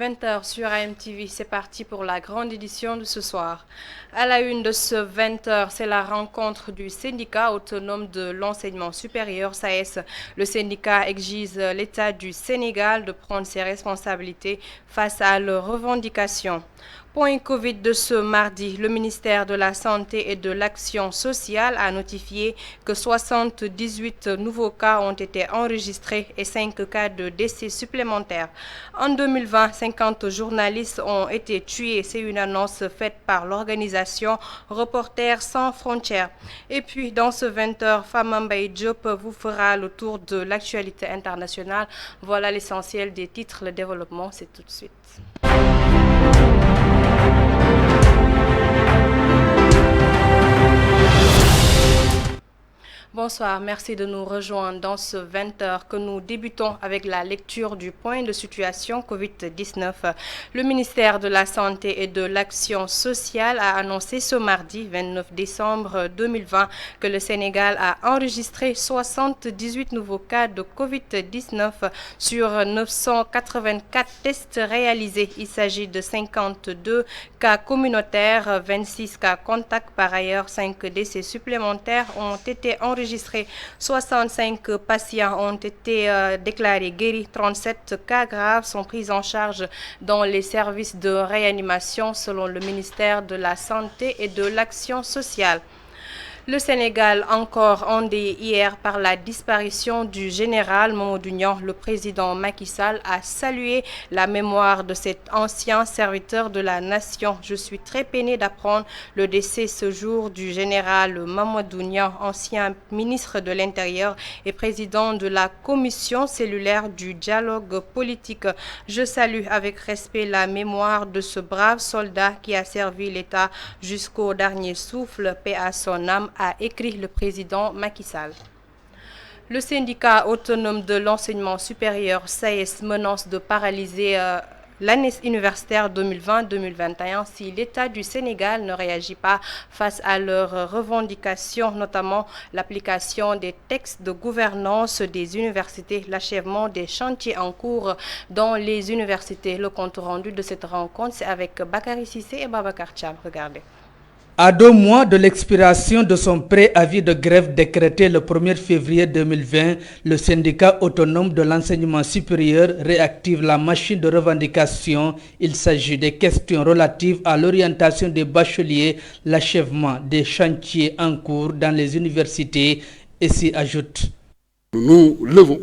20h sur AMTV, c'est parti pour la grande édition de ce soir. À la une de ce 20h, c'est la rencontre du syndicat autonome de l'enseignement supérieur, SAES. Le syndicat exige l'État du Sénégal de prendre ses responsabilités face à leurs revendications. Point Covid de ce mardi, le ministère de la Santé et de l'Action sociale a notifié que 78 nouveaux cas ont été enregistrés et 5 cas de décès supplémentaires. En 2020, 50 journalistes ont été tués. C'est une annonce faite par l'organisation Reporters sans frontières. Et puis, dans ce 20h, Fama Mbaye Diop vous fera le tour de l'actualité internationale. Voilà l'essentiel des titres. Le développement, c'est tout de suite. Bonsoir, merci de nous rejoindre dans ce 20h que nous débutons avec la lecture du point de situation Covid-19. Le ministère de la Santé et de l'Action sociale a annoncé ce mardi 29 décembre 2020 que le Sénégal a enregistré 78 nouveaux cas de Covid-19 sur 984 tests réalisés. Il s'agit de 52 cas communautaires, 26 cas contacts. Par ailleurs, 5 décès supplémentaires ont été enregistrés. 65 patients ont été déclarés guéris. 37 cas graves sont pris en charge dans les services de réanimation selon le ministère de la Santé et de l'Action sociale. Le Sénégal encore endeuillé hier par la disparition du général Mamadou Niang. Le président Macky Sall a salué la mémoire de cet ancien serviteur de la nation. Je suis très peiné d'apprendre le décès ce jour du général Mamadou Niang, ancien ministre de l'Intérieur et président de la commission cellulaire du dialogue politique. Je salue avec respect la mémoire de ce brave soldat qui a servi l'État jusqu'au dernier souffle. Paix à son âme, a écrit le président Macky Sall. Le syndicat autonome de l'enseignement supérieur, SAES, menace de paralyser l'année universitaire 2020-2021 si l'État du Sénégal ne réagit pas face à leurs revendications, notamment l'application des textes de gouvernance des universités, l'achèvement des chantiers en cours dans les universités. Le compte rendu de cette rencontre, c'est avec Bakary Cissé et Babacar Thiam. Regardez. À 2 mois de l'expiration de son préavis de grève décrété le 1er février 2020, le syndicat autonome de l'enseignement supérieur réactive la machine de revendication. Il s'agit des questions relatives à l'orientation des bacheliers, l'achèvement des chantiers en cours dans les universités et s'y ajoute. Nous levons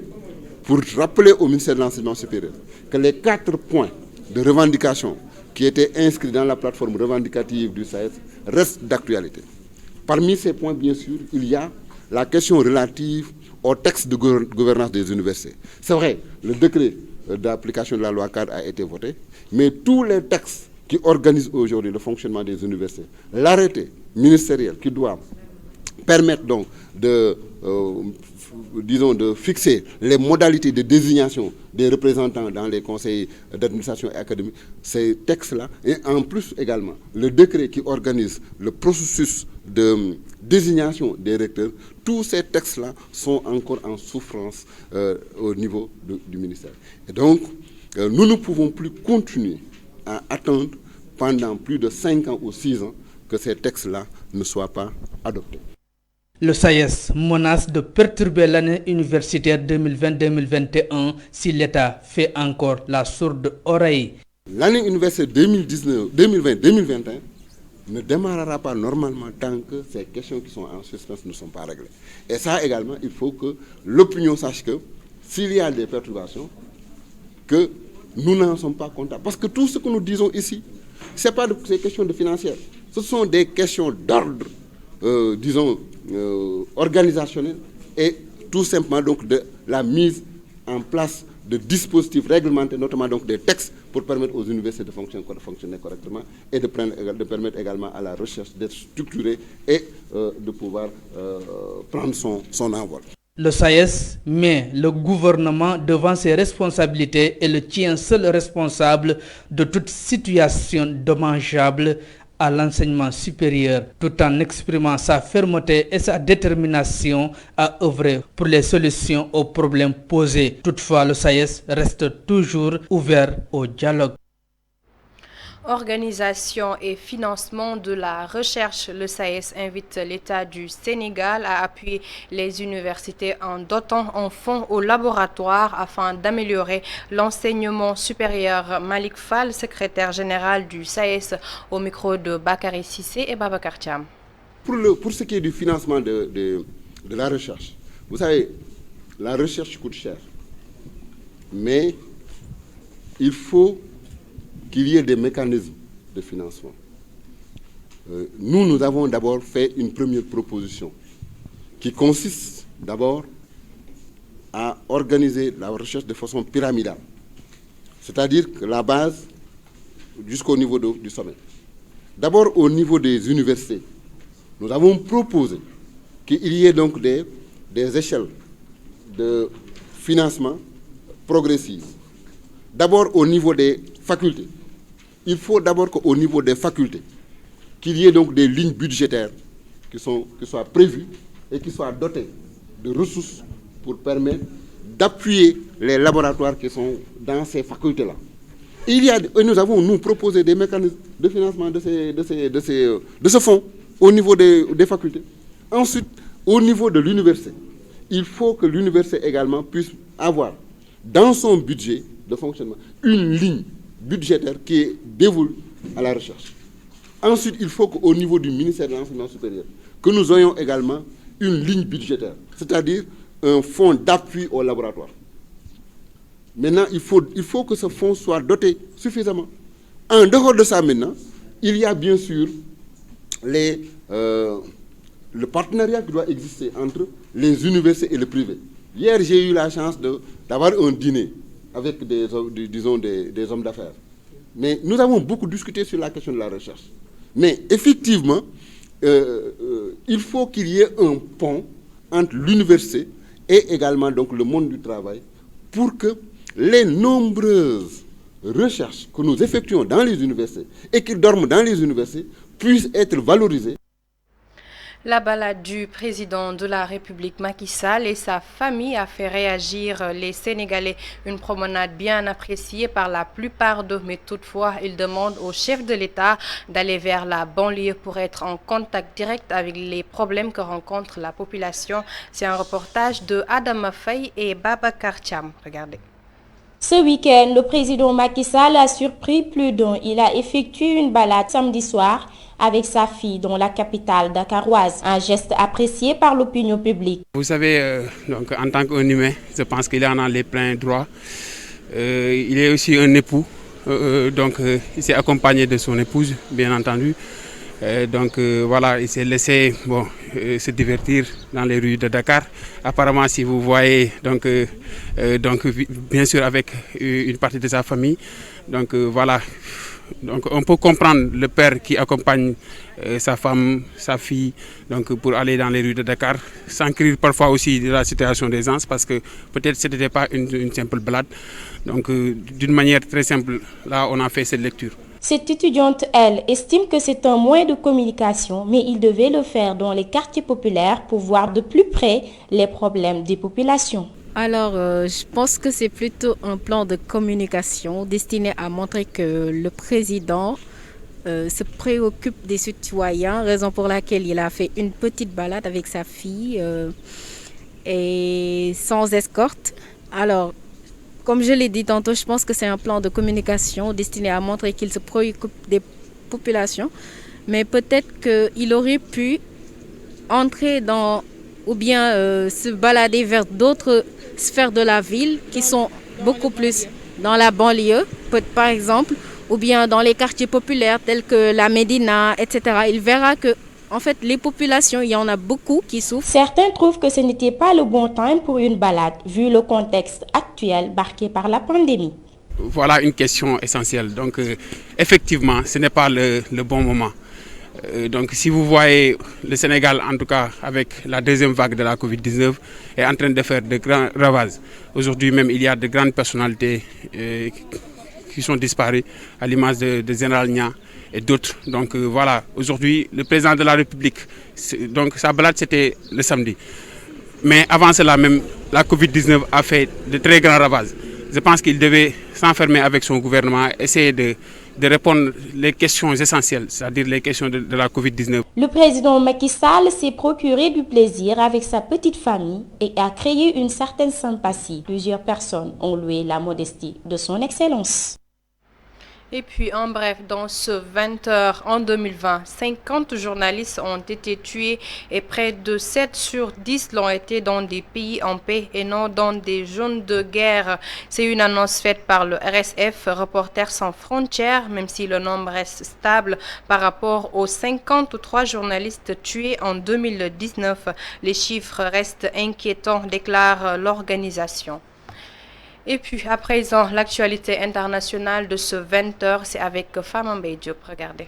pour rappeler au ministère de l'enseignement supérieur que les 4 points de revendication qui étaient inscrits dans la plateforme revendicative du SAES restent d'actualité. Parmi ces points, bien sûr, il y a la question relative au texte de gouvernance des universités. C'est vrai, le décret d'application de la loi cadre a été voté, mais tous les textes qui organisent aujourd'hui le fonctionnement des universités, l'arrêté ministériel qui doit permettre donc de fixer les modalités de désignation des représentants dans les conseils d'administration et académique, ces textes-là, et en plus également le décret qui organise le processus de désignation des recteurs, tous ces textes-là sont encore en souffrance au niveau du ministère. Et donc, nous ne pouvons plus continuer à attendre pendant plus de 5 ans ou 6 ans que ces textes-là ne soient pas adoptés. Le SAES menace de perturber l'année universitaire 2020-2021 si l'État fait encore la sourde oreille. L'année universitaire 2020-2021 ne démarrera pas normalement tant que ces questions qui sont en suspens ne sont pas réglées. Et ça également, il faut que l'opinion sache que s'il y a des perturbations, que nous n'en sommes pas comptables. Parce que tout ce que nous disons ici, ce n'est pas des questions de financières. Ce sont des questions d'ordre, organisationnel et tout simplement donc de la mise en place de dispositifs réglementaires, notamment donc des textes pour permettre aux universités de fonctionner correctement et de permettre également à la recherche d'être structurée et de pouvoir prendre son envol. Le SAES met le gouvernement devant ses responsabilités et le tient seul responsable de toute situation dommageable à l'enseignement supérieur, tout en exprimant sa fermeté et sa détermination à œuvrer pour les solutions aux problèmes posés. Toutefois, le SAES reste toujours ouvert au dialogue. Organisation et financement de la recherche. Le SAES invite l'État du Sénégal à appuyer les universités en dotant en fonds au laboratoire afin d'améliorer l'enseignement supérieur. Malik Fall, secrétaire général du SAES, au micro de Bakary Cissé et Babacar Thiam. Pour ce qui est du financement de la recherche, vous savez, la recherche coûte cher, mais il faut qu'il y ait des mécanismes de financement. Nous avons d'abord fait une première proposition qui consiste d'abord à organiser la recherche de façon pyramidale, c'est-à-dire que la base jusqu'au niveau du sommet. D'abord au niveau des universités, nous avons proposé qu'il y ait donc des échelles de financement progressives. D'abord au niveau des facultés. Il faut d'abord qu'au niveau des facultés, qu'il y ait donc des lignes budgétaires qui soient prévues et qui soient dotées de ressources pour permettre d'appuyer les laboratoires qui sont dans ces facultés-là. Et nous avons proposé des mécanismes de financement de ce fonds au niveau des facultés. Ensuite, au niveau de l'université, il faut que l'université également puisse avoir dans son budget de fonctionnement une ligne budgétaire qui est dévolue à la recherche. Ensuite, il faut qu'au niveau du ministère de l'Enseignement supérieur, que nous ayons également une ligne budgétaire, c'est-à-dire un fonds d'appui au laboratoire. Maintenant, il faut que ce fonds soit doté suffisamment. En dehors de ça, maintenant, il y a bien sûr le partenariat qui doit exister entre les universités et le privé. Hier, j'ai eu la chance d'avoir un dîner avec des hommes d'affaires. Mais nous avons beaucoup discuté sur la question de la recherche. Mais effectivement, il faut qu'il y ait un pont entre l'université et également donc, le monde du travail pour que les nombreuses recherches que nous effectuons dans les universités et qui dorment dans les universités puissent être valorisées. La balade du président de la République Macky Sall et sa famille a fait réagir les Sénégalais. Une promenade bien appréciée par la plupart d'eux, mais toutefois, il demande au chef de l'État d'aller vers la banlieue pour être en contact direct avec les problèmes que rencontre la population. C'est un reportage de Adama Faye et Babacar Thiam. Regardez. Ce week-end, le président Macky Sall a surpris plus d'un. Il a effectué une balade samedi soir avec sa fille dans la capitale dakaroise. Un geste apprécié par l'opinion publique. Vous savez, donc, en tant qu'un humain, je pense qu'il en a les pleins droits. Il est aussi un époux, donc il s'est accompagné de son épouse, bien entendu. Voilà, il s'est laissé se divertir dans les rues de Dakar. Apparemment, si vous voyez, bien sûr avec une partie de sa famille. Voilà, donc on peut comprendre le père qui accompagne sa femme, sa fille, pour aller dans les rues de Dakar, sans craindre parfois aussi de la situation des gens, parce que peut-être ce n'était pas une simple balade. Donc d'une manière très simple, là on a fait cette lecture. Cette étudiante, elle, estime que c'est un moyen de communication, mais il devait le faire dans les quartiers populaires pour voir de plus près les problèmes des populations. Alors, je pense que c'est plutôt un plan de communication destiné à montrer que le président se préoccupe des citoyens, raison pour laquelle il a fait une petite balade avec sa fille et sans escorte. Alors, comme je l'ai dit tantôt, je pense que c'est un plan de communication destiné à montrer qu'il se préoccupe des populations. Mais peut-être qu'il aurait pu entrer dans, ou bien se balader vers d'autres sphères de la ville qui sont beaucoup plus dans la banlieue, par exemple, ou bien dans les quartiers populaires tels que la Médina, etc. Il verra que en fait, les populations, il y en a beaucoup qui souffrent. Certains trouvent que ce n'était pas le bon temps pour une balade, vu le contexte actuel marqué par la pandémie. Voilà une question essentielle. Donc, effectivement, ce n'est pas le bon moment. Donc, si vous voyez le Sénégal, en tout cas avec la deuxième vague de la Covid-19, est en train de faire de grands ravages. Aujourd'hui même, il y a de grandes personnalités qui sont disparues, à l'image de Général Nia et d'autres. Donc voilà, aujourd'hui, le président de la République, donc sa balade c'était le samedi. Mais avant cela même, la Covid-19 a fait de très grands ravages. je pense qu'il devait s'enfermer avec son gouvernement, essayer de répondre les questions essentielles, c'est-à-dire les questions de la Covid-19. Le président Macky Sall s'est procuré du plaisir avec sa petite famille et a créé une certaine sympathie. Plusieurs personnes ont loué la modestie de son excellence. Et puis, en bref, dans ce 20h en 2020, 50 journalistes ont été tués et près de 7 sur 10 l'ont été dans des pays en paix et non dans des zones de guerre. C'est une annonce faite par le RSF, Reporters sans frontières, même si le nombre reste stable par rapport aux 53 journalistes tués en 2019. Les chiffres restent inquiétants, déclare l'organisation. Et puis, à présent, l'actualité internationale de ce 20h, c'est avec Fama Mbaye Diop. Regardez.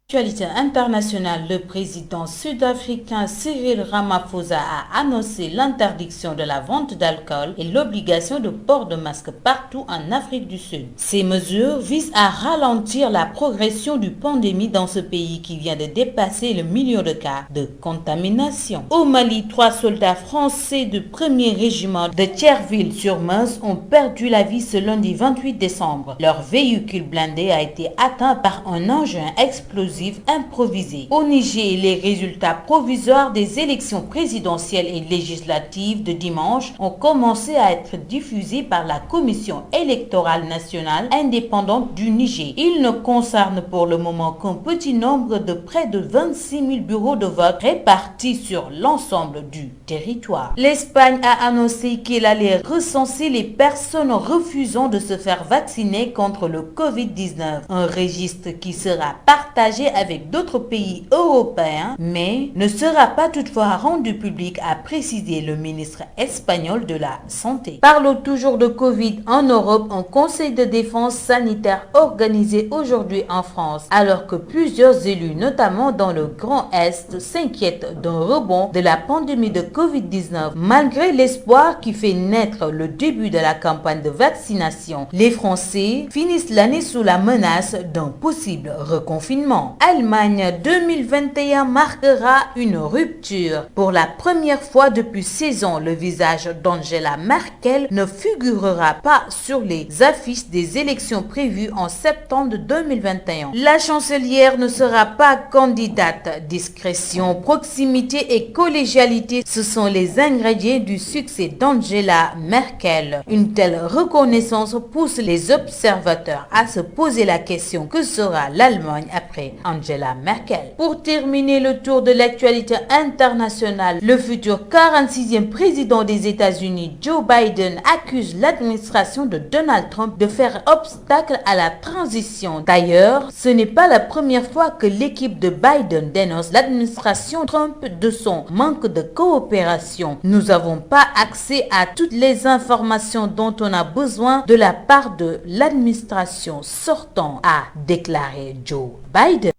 Actualité internationale, le président sud-africain Cyril Ramaphosa a annoncé l'interdiction de la vente d'alcool et l'obligation de port de masque partout en Afrique du Sud. Ces mesures visent à ralentir la progression du pandémie dans ce pays qui vient de dépasser le million de cas de contamination. Au Mali, 3 soldats français du 1er régiment de Thierville-sur-Meuse ont perdu la vie ce lundi 28 décembre. Leur véhicule blindé a été atteint par un engin explosif improvisé. Au Niger, les résultats provisoires des élections présidentielles et législatives de dimanche ont commencé à être diffusés par la Commission électorale nationale indépendante du Niger. Ils ne concernent pour le moment qu'un petit nombre de près de 26 000 bureaux de vote répartis sur l'ensemble du territoire. L'Espagne a annoncé qu'elle allait recenser les personnes refusant de se faire vacciner contre le Covid-19. Un registre qui sera partagé avec d'autres pays européens, mais ne sera pas toutefois rendu public, a précisé le ministre espagnol de la Santé. Parlons toujours de Covid en Europe. Un conseil de défense sanitaire organisé aujourd'hui en France, alors que plusieurs élus, notamment dans le Grand Est, s'inquiètent d'un rebond de la pandémie de Covid-19. Malgré l'espoir qui fait naître le début de la campagne de vaccination, les Français finissent l'année sous la menace d'un possible reconfinement. Allemagne 2021 marquera une rupture. Pour la première fois depuis 16 ans, le visage d'Angela Merkel ne figurera pas sur les affiches des élections prévues en septembre 2021. La chancelière ne sera pas candidate. Discrétion, proximité et collégialité, ce sont les ingrédients du succès d'Angela Merkel. Une telle reconnaissance pousse les observateurs à se poser la question: que sera l'Allemagne après Angela Merkel? Pour terminer le tour de l'actualité internationale, le futur 46e président des États-Unis, Joe Biden, accuse l'administration de Donald Trump de faire obstacle à la transition. D'ailleurs, ce n'est pas la première fois que l'équipe de Biden dénonce l'administration Trump de son manque de coopération. Nous n'avons pas accès à toutes les informations dont on a besoin de la part de l'administration sortant, a déclaré Joe Biden.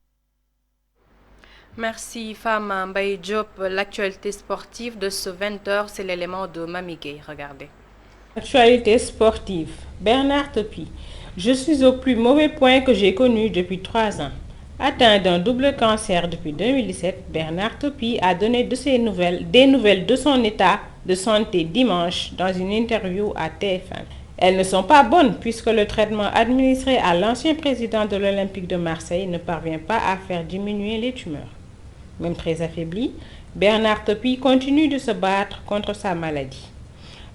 Merci Fama Mbaye Diop. L'actualité sportive de ce 20h, c'est l'élément de Mami Gueye. Regardez. Actualité sportive. Bernard Tapie. Je suis au plus mauvais point que j'ai connu depuis 3 ans. Atteint d'un double cancer depuis 2017, Bernard Tapie a donné des nouvelles de son état de santé dimanche dans une interview à TF1. Elles ne sont pas bonnes puisque le traitement administré à l'ancien président de l'Olympique de Marseille ne parvient pas à faire diminuer les tumeurs. Même très affaibli, Bernard Tapie continue de se battre contre sa maladie.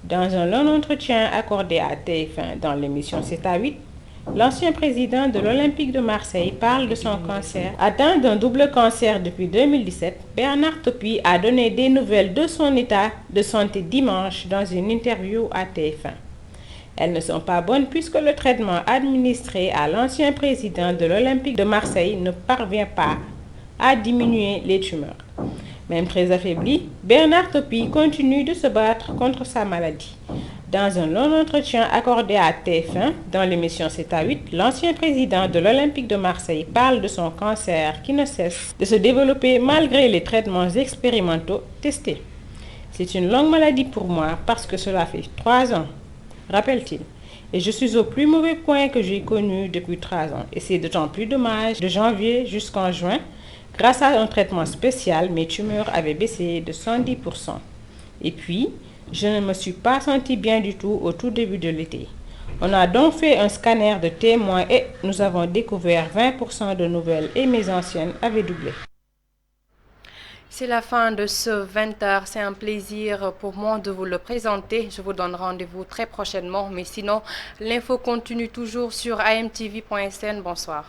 Dans un long entretien accordé à TF1 dans l'émission 7-8, l'ancien président de l'Olympique de Marseille parle de son cancer. Atteint d'un double cancer depuis 2017, Bernard Tapie a donné des nouvelles de son état de santé dimanche dans une interview à TF1. Elles ne sont pas bonnes puisque le traitement administré à l'ancien président de l'Olympique de Marseille ne parvient pas à diminuer les tumeurs. Même très affaibli, Bernard Tapie continue de se battre contre sa maladie. Dans un long entretien accordé à TF1 dans l'émission 7-8, l'ancien président de l'Olympique de Marseille parle de son cancer qui ne cesse de se développer malgré les traitements expérimentaux testés. C'est une longue maladie pour moi parce que cela fait 3 ans, rappelle-t-il. et je suis au plus mauvais point que j'ai connu depuis 3 ans. Et c'est d'autant plus dommage, de janvier jusqu'en juin, grâce à un traitement spécial, mes tumeurs avaient baissé de 110%. Et puis, je ne me suis pas senti bien du tout au tout début de l'été. On a donc fait un scanner de témoins et nous avons découvert 20% de nouvelles et mes anciennes avaient doublé. C'est la fin de ce 20h. C'est un plaisir pour moi de vous le présenter. Je vous donne rendez-vous très prochainement. Mais sinon, l'info continue toujours sur amtv.sn. Bonsoir.